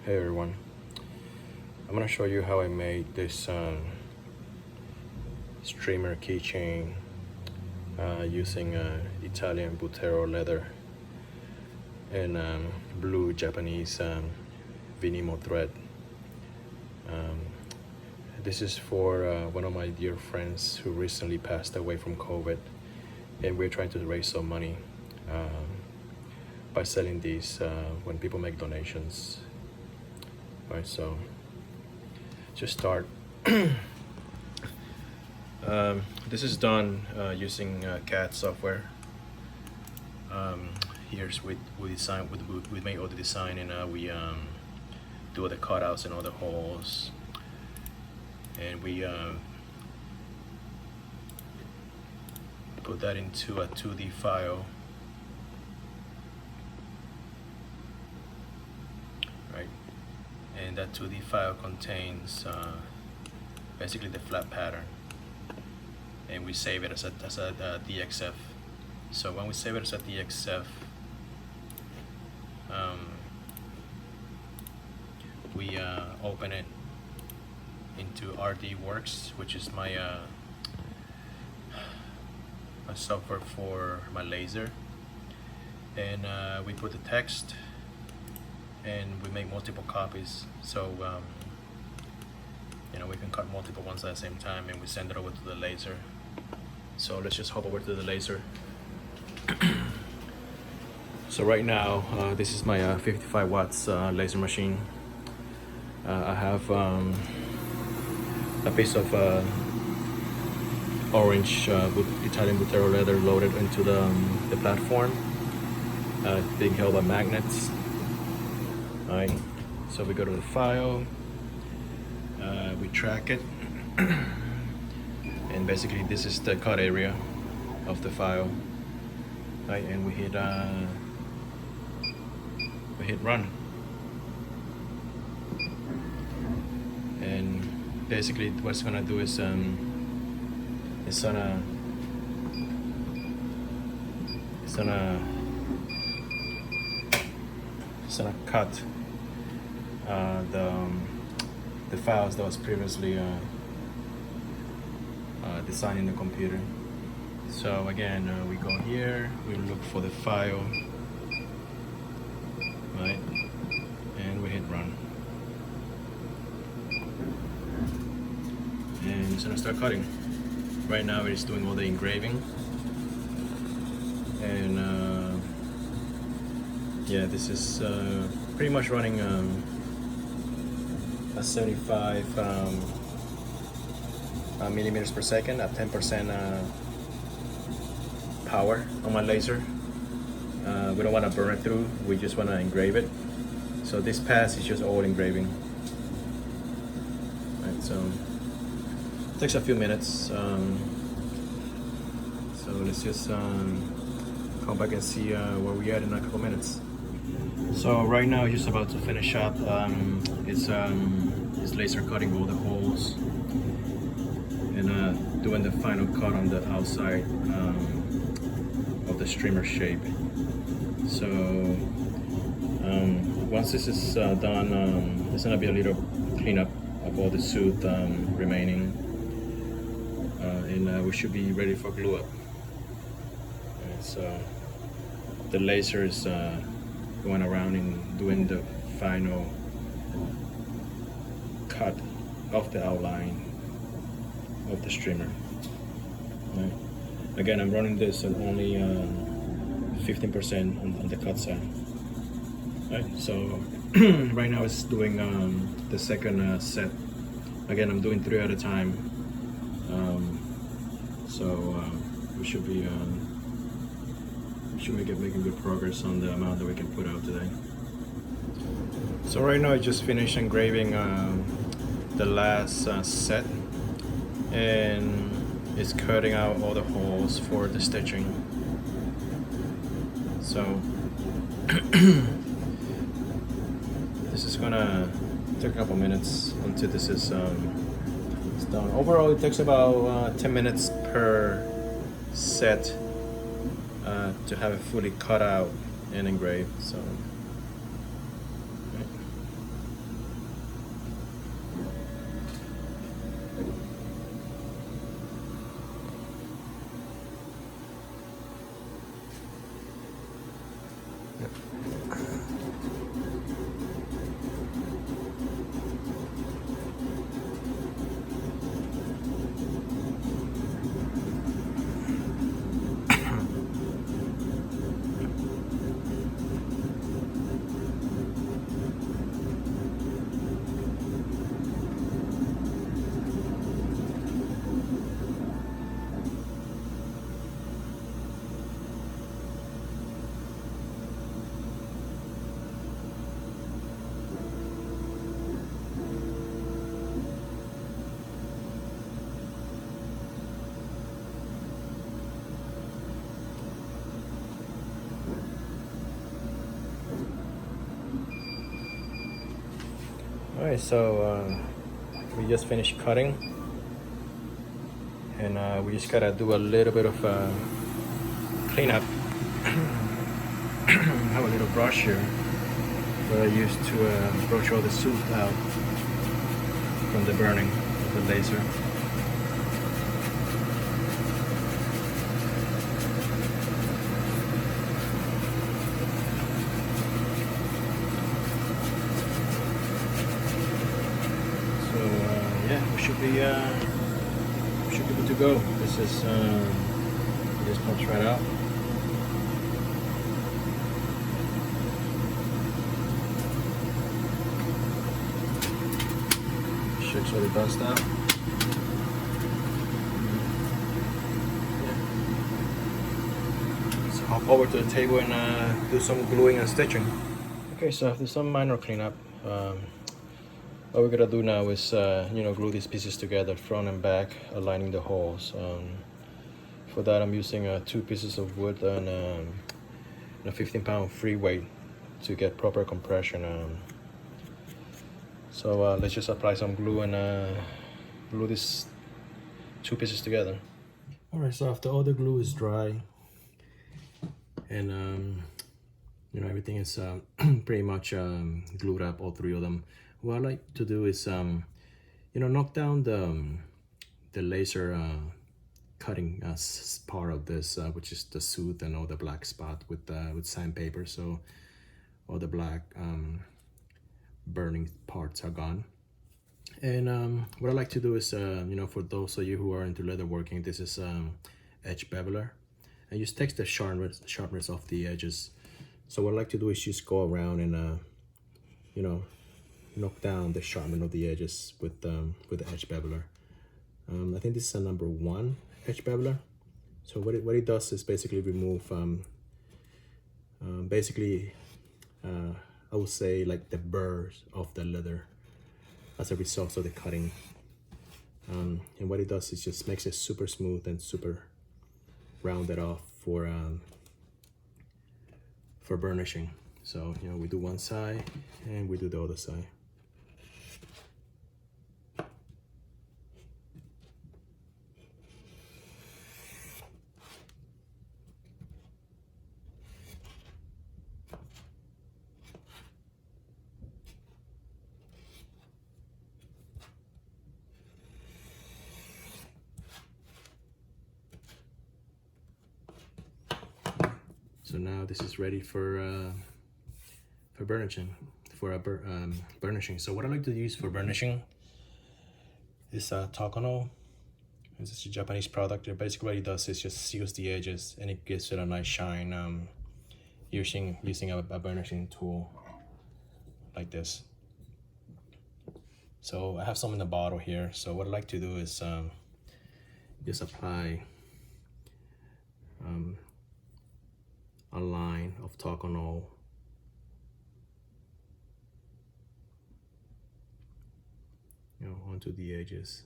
Hey everyone, I'm gonna show you how I made this streamer keychain using Italian Butero leather and blue Japanese Vinimo thread. Um, this is for one of my dear friends who recently passed away from COVID, and we're trying to raise some money by selling these when people make donations. Right, so just start. This is done using CAD software. Here's we design we make all the design, and we do all the cutouts and all the holes, and we put that into a 2D file. Right, and that 2D file contains basically the flat pattern, and we save it as a DXF. So when we save it as a DXF, we open it into RDWorks, which is my software for my laser, and we put the text, and we make multiple copies. So we can cut multiple ones at the same time, and we send it over to the laser. So let's just hop over to the laser. So right now, this is my 55 watts laser machine. I have a piece of orange Italian Butero leather loaded into the platform, being held by magnets. All right, so we go to the file, we track it, and basically this is the cut area of the file. Right, and we hit run, and basically what it's gonna do is it's gonna cut the files that was previously designed in the computer. So again, we go here, we look for the file, right, and we hit run, and it's gonna start cutting. Right now it is doing all the engraving, and yeah, this is pretty much running a 75 millimeters per second at 10% power on my laser. We don't want to burn it through, we just want to engrave it. So this pass is just all engraving. Right, so it takes a few minutes. So let's just come back and see where we are in a couple minutes. So right now just about to finish up. It's laser cutting all the holes and doing the final cut on the outside of the streamer shape. So once this is done, there's gonna be a little cleanup of all the suit remaining, and we should be ready for glue up. So the laser is going around and doing the final cut of the outline of the streamer. Right. Again, I'm running this at only 15% on the cut side. Right. So right now it's doing the second set. Again, I'm doing 3 at a time. We should be making good progress on the amount that we can put out today. So right now I just finished engraving the last set, and it's cutting out all the holes for the stitching. So this is gonna take a couple minutes until this is done. Overall it takes about 10 minutes per set to have it fully cut out and engraved. So right. Alright, so we just finished cutting, and we just gotta do a little bit of cleanup. I have a little brush here that I use to brush all the soot out from the burning of the laser. Yeah, we should be good to go. This is this pops right out. Shakes all the dust out. Yeah. Let's hop over to the table and do some gluing and stitching. Okay, so after some minor cleanup, what we're gonna do now is, glue these pieces together, front and back, aligning the holes. For that, I'm using 2 pieces of wood and a 15-pound free weight to get proper compression. So let's just apply some glue and glue these 2 pieces together. All right, so after all the glue is dry and everything is pretty much glued up, all 3 of them. What I like to do is, knock down the laser cutting part of this, which is the soot and all the black spot with sandpaper, so all the black burning parts are gone. And what I like to do is, for those of you who are into leatherworking, this is edge beveler, and just takes the sharpness off the edges. So what I like to do is just go around and knock down the sharpness of the edges with the edge beveler. I think this is a number 1 edge beveler. So what it does is basically remove I would say like the burrs of the leather as a result of the cutting. And what it does is just makes it super smooth and super rounded off for burnishing. So we do one side and we do the other side. So now this is ready for burnishing, burnishing. So what I like to use for burnishing is Takono. This is a Japanese product. Basically what it does is just seals the edges and it gives it a nice shine using a burnishing tool like this. So I have some in the bottle here. So what I like to do is just apply a line of Takono onto the edges,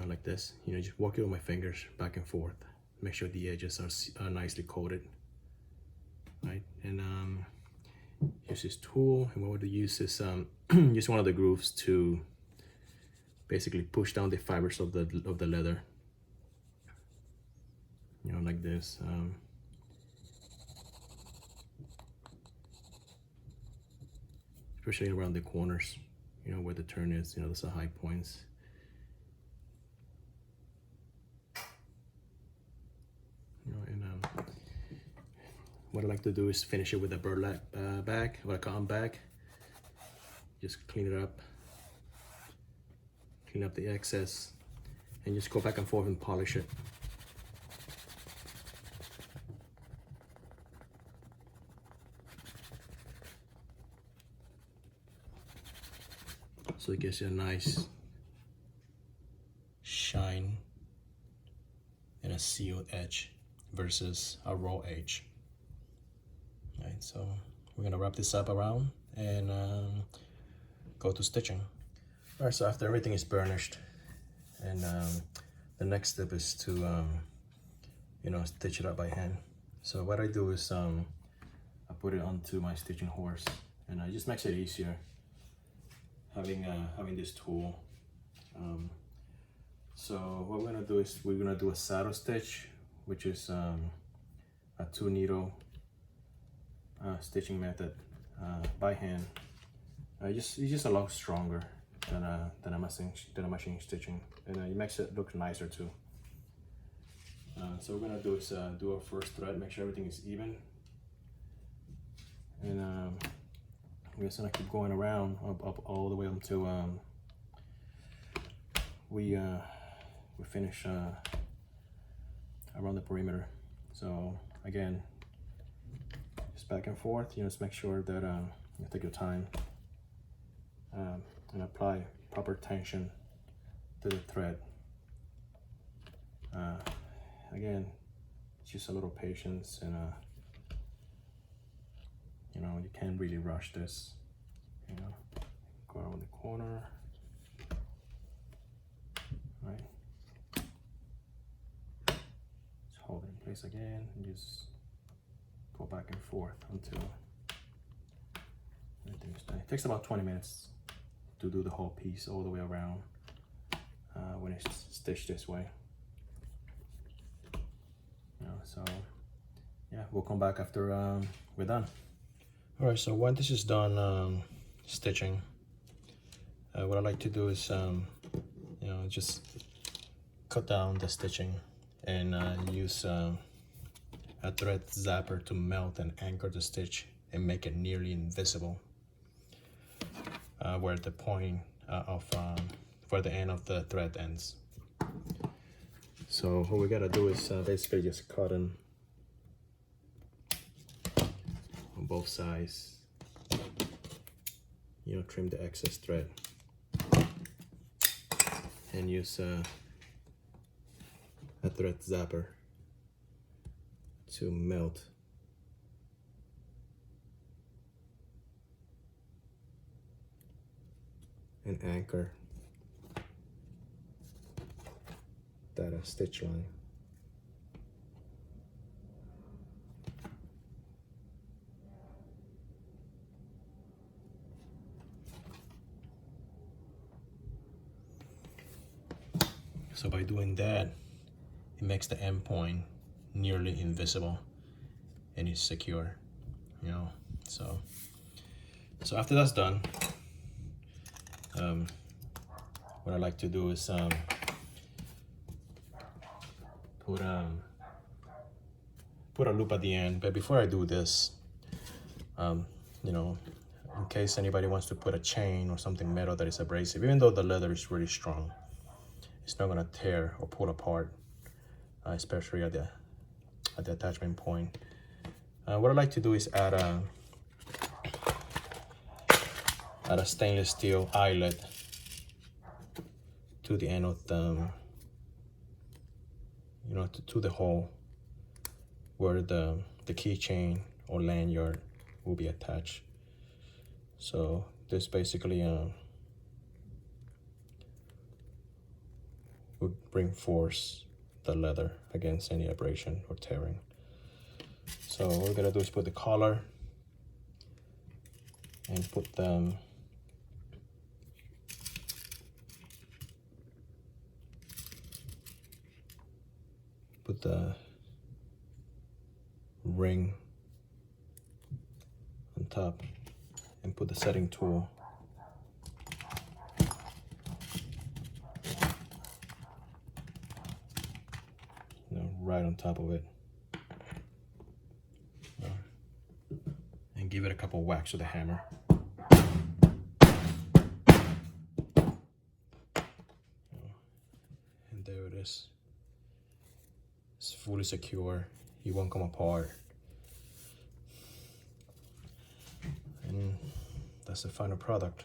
like this. Just walk it with my fingers back and forth, make sure the edges are nicely coated, right? And use this tool, and what we'll use is use one of the grooves to basically push down the fibers of the leather, like this. Especially around the corners, where the turn is, those are high points. And what I like to do is finish it with a burlap bag or a cotton bag. Just clean it up, clean up the excess, and just go back and forth and polish it. So it gives you a nice shine and a sealed edge versus a raw edge. All right, so we're gonna wrap this up around and go to stitching. All right, so after everything is burnished, and the next step is to stitch it up by hand. So what I do is I put it onto my stitching horse, and it just makes it easier. having this tool. So what we're gonna do is we're gonna do a saddle stitch, which is a 2-needle stitching method by hand. It's just a lot stronger than a machine stitching, and it makes it look nicer too. So what we're gonna do is do our first thread, make sure everything is even, and we're just gonna keep going around up all the way until we finish around the perimeter. So again, just back and forth. Just make sure that you take your time and apply proper tension to the thread. Again, just a little patience, and you can't really rush this. Go around the corner, right? Just hold it in place again, and just go back and forth until everything's done. It takes about 20 minutes to do the whole piece all the way around when it's stitched this way. So yeah, we'll come back after we're done. All right, so when this is done stitching, what I like to do is just cut down the stitching and use a thread zapper to melt and anchor the stitch and make it nearly invisible where the point where the end of the thread ends. So what we gotta do is basically just cut them on both sides, trim the excess thread, and use a thread zapper to melt and anchor that stitch line. So by doing that, it makes the end point nearly invisible and it's secure, so after that's done, what I like to do is put a loop at the end. But before I do this, in case anybody wants to put a chain or something metal that is abrasive, even though the leather is really strong, it's not gonna tear or pull apart, especially at the attachment point. What I like to do is add a stainless steel eyelet to the end of the to the hole where the keychain or lanyard will be attached. So this basically would bring the leather against any abrasion or tearing. So what we're gonna do is put the collar and put the ring on top and put the setting tool right on top of it, and give it a couple whacks with a hammer. And there it is. It's fully secure. It won't come apart. And that's the final product.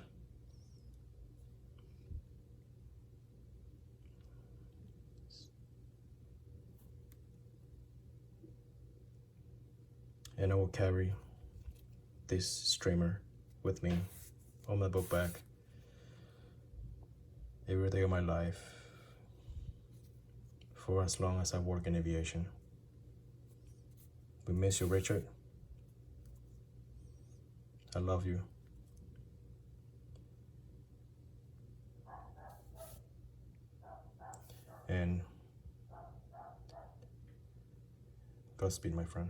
And I will carry this streamer with me on my book bag every day of my life for as long as I work in aviation. We miss you, Richard. I love you. And Godspeed, my friend.